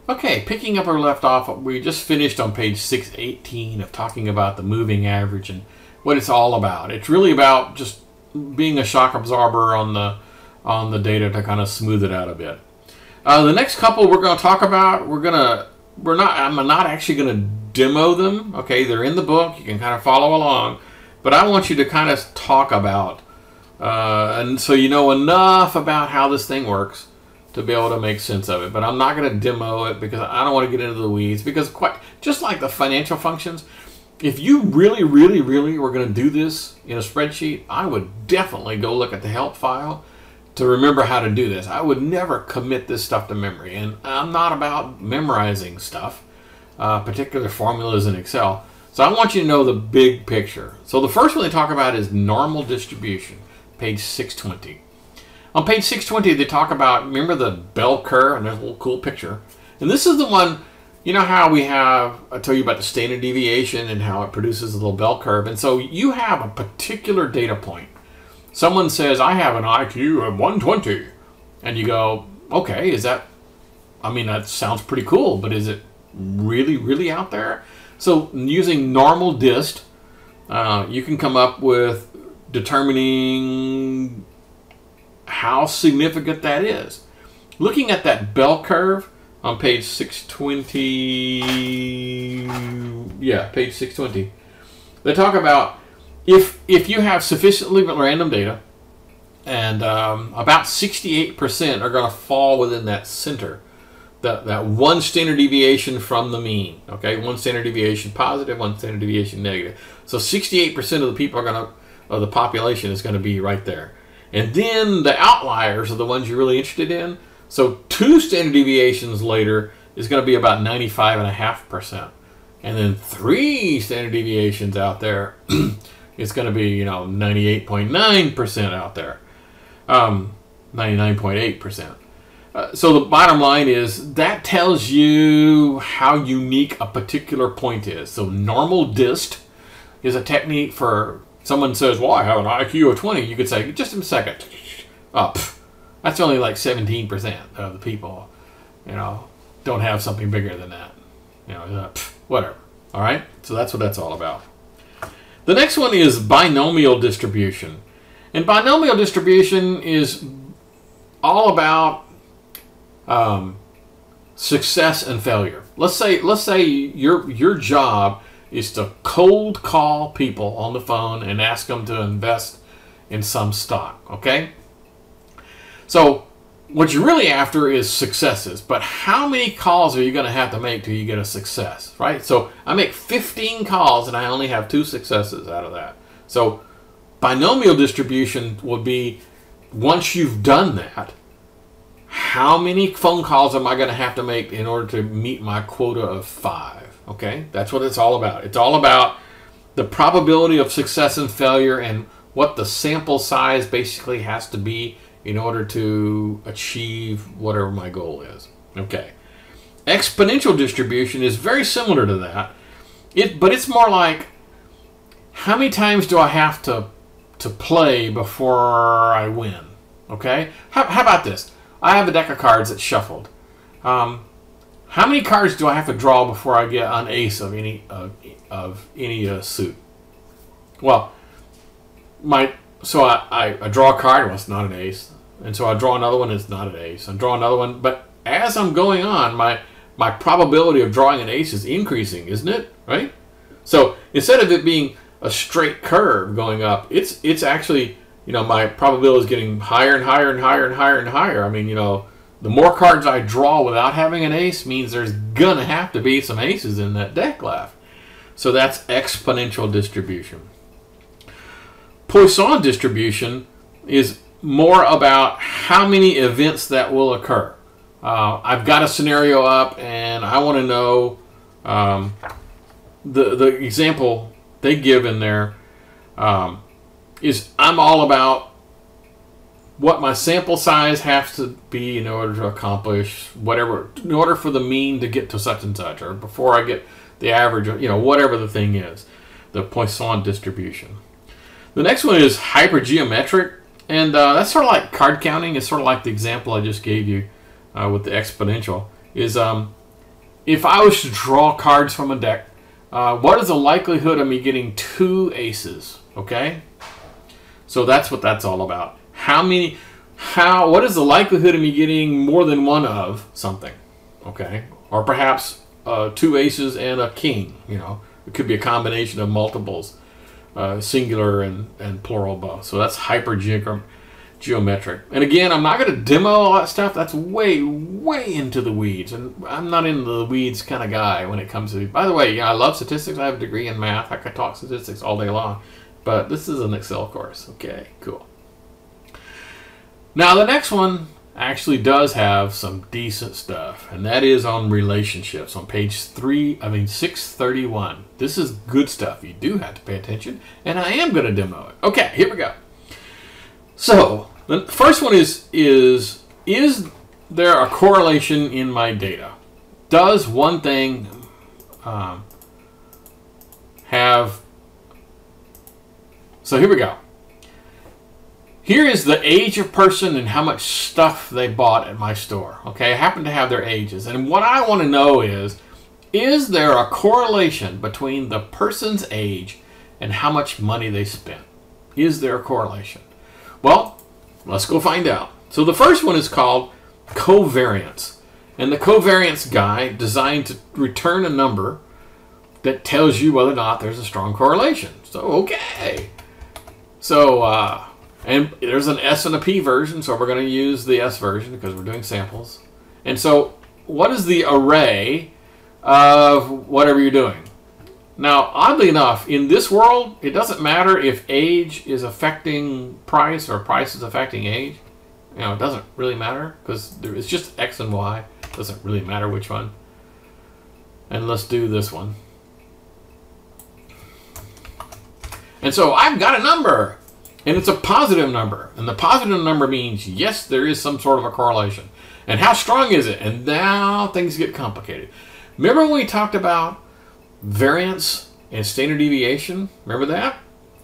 Okay, picking up where we left off, we just finished on page 618 of talking about the moving average and what it's all about. It's really about just being a shock absorber on the data to kind of smooth it out a bit. The next couple we're going to talk about, I'm not actually going to demo them. Okay, they're in the book. You can kind of follow along, but I want you to kind of talk about, and so you know enough about how this thing works to be able to make sense of it. But I'm not going to demo it because I don't want to get into the weeds, because just like the financial functions, if you really were going to do this in a spreadsheet, I would definitely go look at the help file to remember how to do this. I would never commit this stuff to memory, and I'm not about memorizing stuff, particular formulas in Excel. So I want you to know the big picture. So the first one they talk about is normal distribution, page 620. On page 620, they talk about, remember the bell curve, and there's a little cool picture. And this is the one, you know how I tell you about the standard deviation and how it produces a little bell curve. And so you have a particular data point. Someone says, I have an IQ of 120. And you go, okay, that sounds pretty cool, but is it really out there? So using normal dist, you can come up with determining how significant that is. Looking at that bell curve on page 620, page 620, they talk about if you have sufficiently random data, and about 68% are going to fall within that center, that one standard deviation from the mean. Okay, one standard deviation positive, one standard deviation negative. So 68% of the people of the population is going to be right there. And then the outliers are the ones you're really interested in. So 2 standard deviations later is going to be about 95.5%. And then 3 standard deviations out there, it's going to be 98.9% out there, 99.8%. So the bottom line is that tells you how unique a particular point is. So normal dist is a technique for. Someone says, well, I have an IQ of 20. You could say, just a second. That's only like 17% of the people, don't have something bigger than that. Whatever. All right? So that's what that's all about. The next one is binomial distribution. And binomial distribution is all about success and failure. Let's say your job is to cold call people on the phone and ask them to invest in some stock, okay? So what you're really after is successes, but how many calls are you going to have to make till you get a success, right? So I make 15 calls and I only have 2 successes out of that. So binomial distribution would be, once you've done that, how many phone calls am I going to have to make in order to meet my quota of 5? Okay, that's what it's all about. It's all about the probability of success and failure and what the sample size basically has to be in order to achieve whatever my goal is. Okay. Exponential distribution is very similar to that. But it's more like, how many times do I have to play before I win? Okay? How about this? I have a deck of cards that's shuffled. How many cards do I have to draw before I get an ace of any suit? Well, I draw a card. Well, it's not an ace, and so I draw another one. It's not an ace. I draw another one, but as I'm going on, my probability of drawing an ace is increasing, isn't it? Right? So instead of it being a straight curve going up, it's actually my probability is getting higher and higher and higher and higher and higher. The more cards I draw without having an ace means there's going to have to be some aces in that deck left. So that's exponential distribution. Poisson distribution is more about how many events that will occur. I've got a scenario up and I want to know the example they give in there is I'm all about what my sample size has to be in order to accomplish whatever, in order for the mean to get to such and such, or before I get the average, whatever the thing is, the Poisson distribution. The next one is hypergeometric, and that's sort of like card counting. It's sort of like the example I just gave you with the exponential. Is if I was to draw cards from a deck, what is the likelihood of me getting 2 aces? Okay, so that's what that's all about. What is the likelihood of me getting more than one of something? Okay, or perhaps 2 aces and a king. You know, it could be a combination of multiples, singular and plural both. So that's geometric. And again, I'm not going to demo all that stuff. That's way into the weeds, and I'm not into the weeds kind of guy when it comes to. By the way, yeah, I love statistics. I have a degree in math. I could talk statistics all day long, but this is an Excel course. Okay, cool. Now the next one actually does have some decent stuff, and that is on relationships on page 631. This is good stuff. You do have to pay attention, and I am going to demo it. Okay, here we go. So the first one is there a correlation in my data? Does one thing have... So here we go. Here is the age of person and how much stuff they bought at my store. Okay, I happen to have their ages. And what I want to know is there a correlation between the person's age and how much money they spent? Is there a correlation? Well, let's go find out. So the first one is called covariance. And the covariance guy designed to return a number that tells you whether or not there's a strong correlation. So, okay. So, and there's an S and a P version, so we're going to use the S version because we're doing samples. And so, what is the array of whatever you're doing? Now, oddly enough, in this world, it doesn't matter if age is affecting price or price is affecting age. You know, it doesn't really matter because it's just X and Y. It doesn't really matter which one. And let's do this one. And so I've got a number, and it's a positive number. And the positive number means, yes, there is some sort of a correlation. And how strong is it? And now things get complicated. Remember when we talked about variance and standard deviation? Remember that?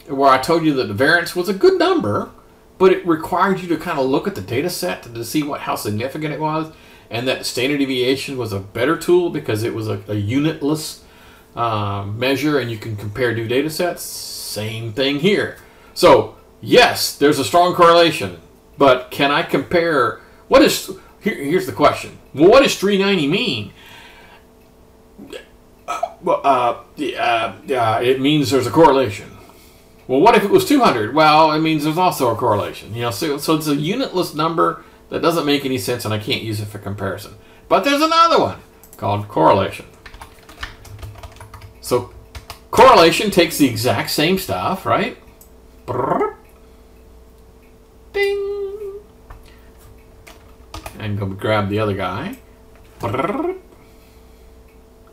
Where I told you that the variance was a good number, but it required you to kind of look at the data set to see how significant it was, and that standard deviation was a better tool because it was a unitless measure, and you can compare two data sets. Same thing here. So yes, there's a strong correlation, but can I compare? Here's the question. Well, what does 390 mean? It means there's a correlation. Well, what if it was 200? Well, it means there's also a correlation. You know, so it's a unitless number that doesn't make any sense, and I can't use it for comparison. But there's another one called correlation. So correlation takes the exact same stuff, right? Ding. And go grab the other guy.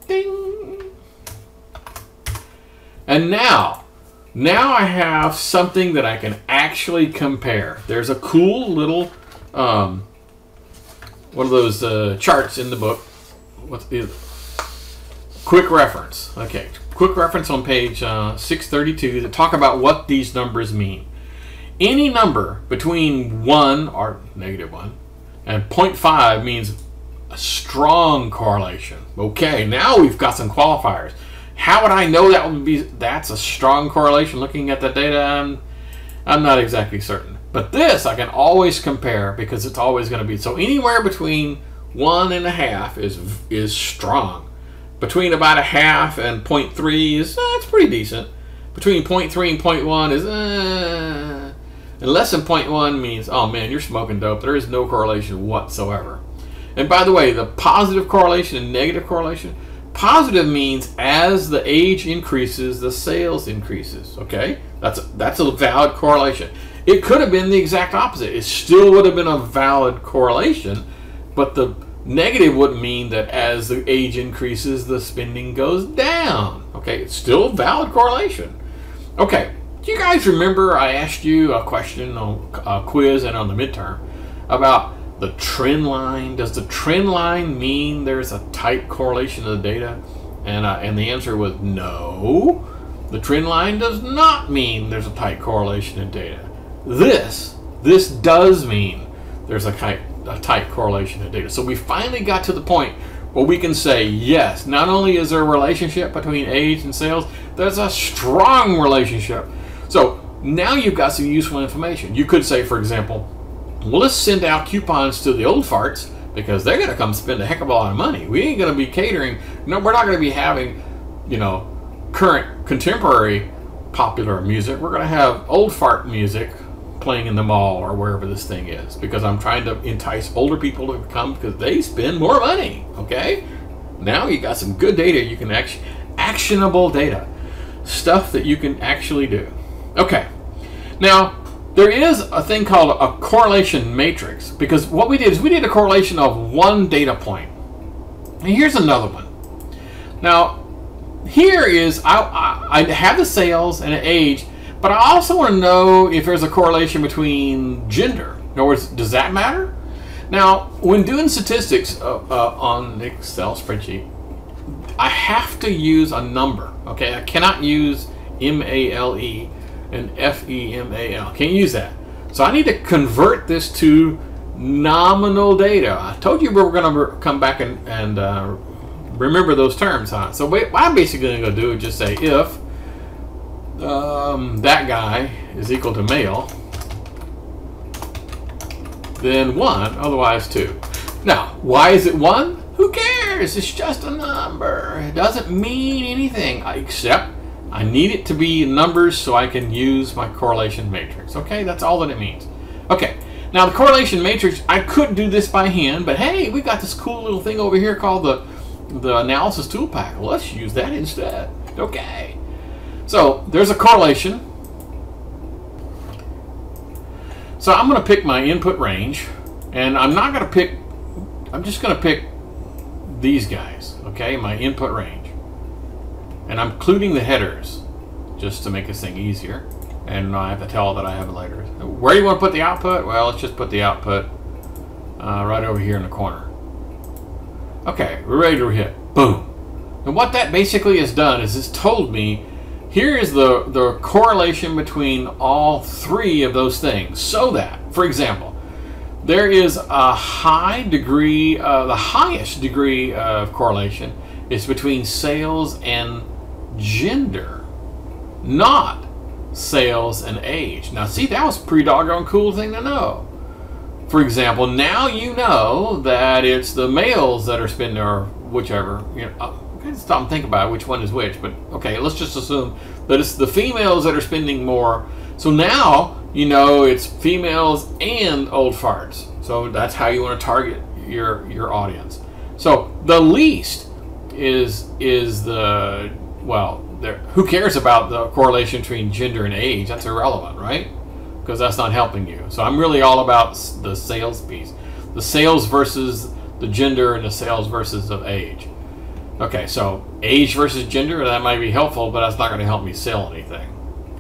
Ding. And now I have something that I can actually compare. There's a cool little one of those charts in the book. What's the quick reference? Okay, quick reference on page 632 to talk about what these numbers mean. Any number between 1 or -1 and 0.5 means a strong correlation. Okay, now we've got some qualifiers. How would I know that's a strong correlation? Looking at the data, I'm not exactly certain. But this I can always compare because it's always going to be. So anywhere between 1.5 is strong. Between about 0.5 and 0.3 is it's pretty decent. Between 0.3 and 0.1 is and less than 0.1 means, oh man, you're smoking dope. There is no correlation whatsoever. And by the way, the positive correlation and negative correlation. Positive means as the age increases, the sales increases. Okay, that's a valid correlation. It could have been the exact opposite. It still would have been a valid correlation, but the negative would mean that as the age increases, the spending goes down. Okay, it's still a valid correlation. Okay, do you guys remember I asked you a question on a quiz and on the midterm about the trend line? Does the trend line mean there's a tight correlation to the data? And the answer was no. The trend line does not mean there's a tight correlation in data. This does mean there's a tight correlation in data. So we finally got to the point Well, we can say, yes, not only is there a relationship between age and sales, there's a strong relationship. So now you've got some useful information. You could say, for example, well, let's send out coupons to the old farts because they're going to come spend a heck of a lot of money. We ain't going to be catering. No, we're not going to be having, you know, current contemporary popular music. We're going to have old fart music playing in the mall or wherever this thing is, because I'm trying to entice older people to come because they spend more money. Okay, now you got some good data. You can actionable data, stuff that you can actually do. Okay, now there is a thing called a correlation matrix, because what we did is we did a correlation of one data point. And here's another one. Now here is I have the sales and the age, but I also want to know if there's a correlation between gender. In other words, does that matter? Now, when doing statistics on an Excel spreadsheet, I have to use a number. Okay, I cannot use MALE and FEMAL. Can't use that. So I need to convert this to nominal data. I told you we were going to come back and remember those terms, huh? So what I'm basically going to do is just say if that guy is equal to male, then 1, otherwise 2. Now, why is it 1? Who cares? It's just a number. It doesn't mean anything, except I need it to be numbers so I can use my correlation matrix. Okay, that's all that it means. Okay, now the correlation matrix, I could do this by hand, but hey, we got this cool little thing over here called the analysis tool pack. Let's use that instead. Okay. So there's a correlation. So I'm going to pick my input range, and I'm not going to pick, I'm just going to pick these guys, okay, my input range. And I'm including the headers just to make this thing easier. And I have to tell it that I have letters. Where do you want to put the output? Well, let's just put the output right over here in the corner. Okay, we're ready to hit. Boom. And what that basically has done is it's told me here is the correlation between all 3 of those things. So that, for example, there is a high degree, the highest degree of correlation is between sales and gender, not sales and age. Now see, that was a pretty doggone cool thing to know. For example, now you know that it's the males that are spending, or whichever, you know, stop and think about which one is which, but okay, let's just assume that it's the females that are spending more. So now you know it's females and old farts. So that's how you want to target your audience. So the least is the, well, who cares about the correlation between gender and age? That's irrelevant, right? Because that's not helping you. So I'm really all about the sales piece, the sales versus the gender and the sales versus the age. Okay, so age versus gender, that might be helpful, but that's not going to help me sell anything.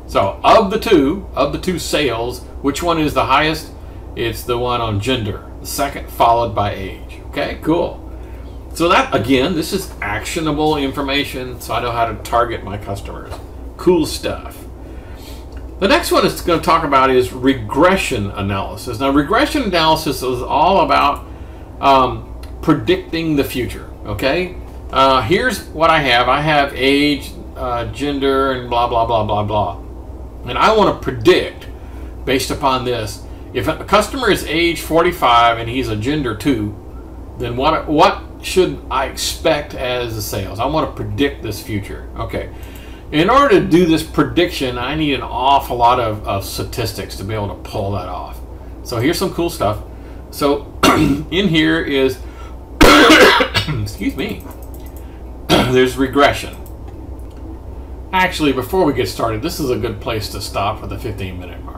So of the two sales, which one is the highest? It's the one on gender, the second followed by age. Okay, cool. So that, again, this is actionable information, so I know how to target my customers. Cool stuff. The next one it's going to talk about is regression analysis. Now, regression analysis is all about predicting the future, okay? Here's what I have. I have age, gender, and blah, blah, blah, blah, blah. And I want to predict, based upon this, if a customer is age 45 and he's a gender 2, then what should I expect as the sales? I want to predict this future. Okay. In order to do this prediction, I need an awful lot of statistics to be able to pull that off. So here's some cool stuff. So in here is, excuse me, there's regression. Actually, before we get started, this is a good place to stop for the 15-minute mark.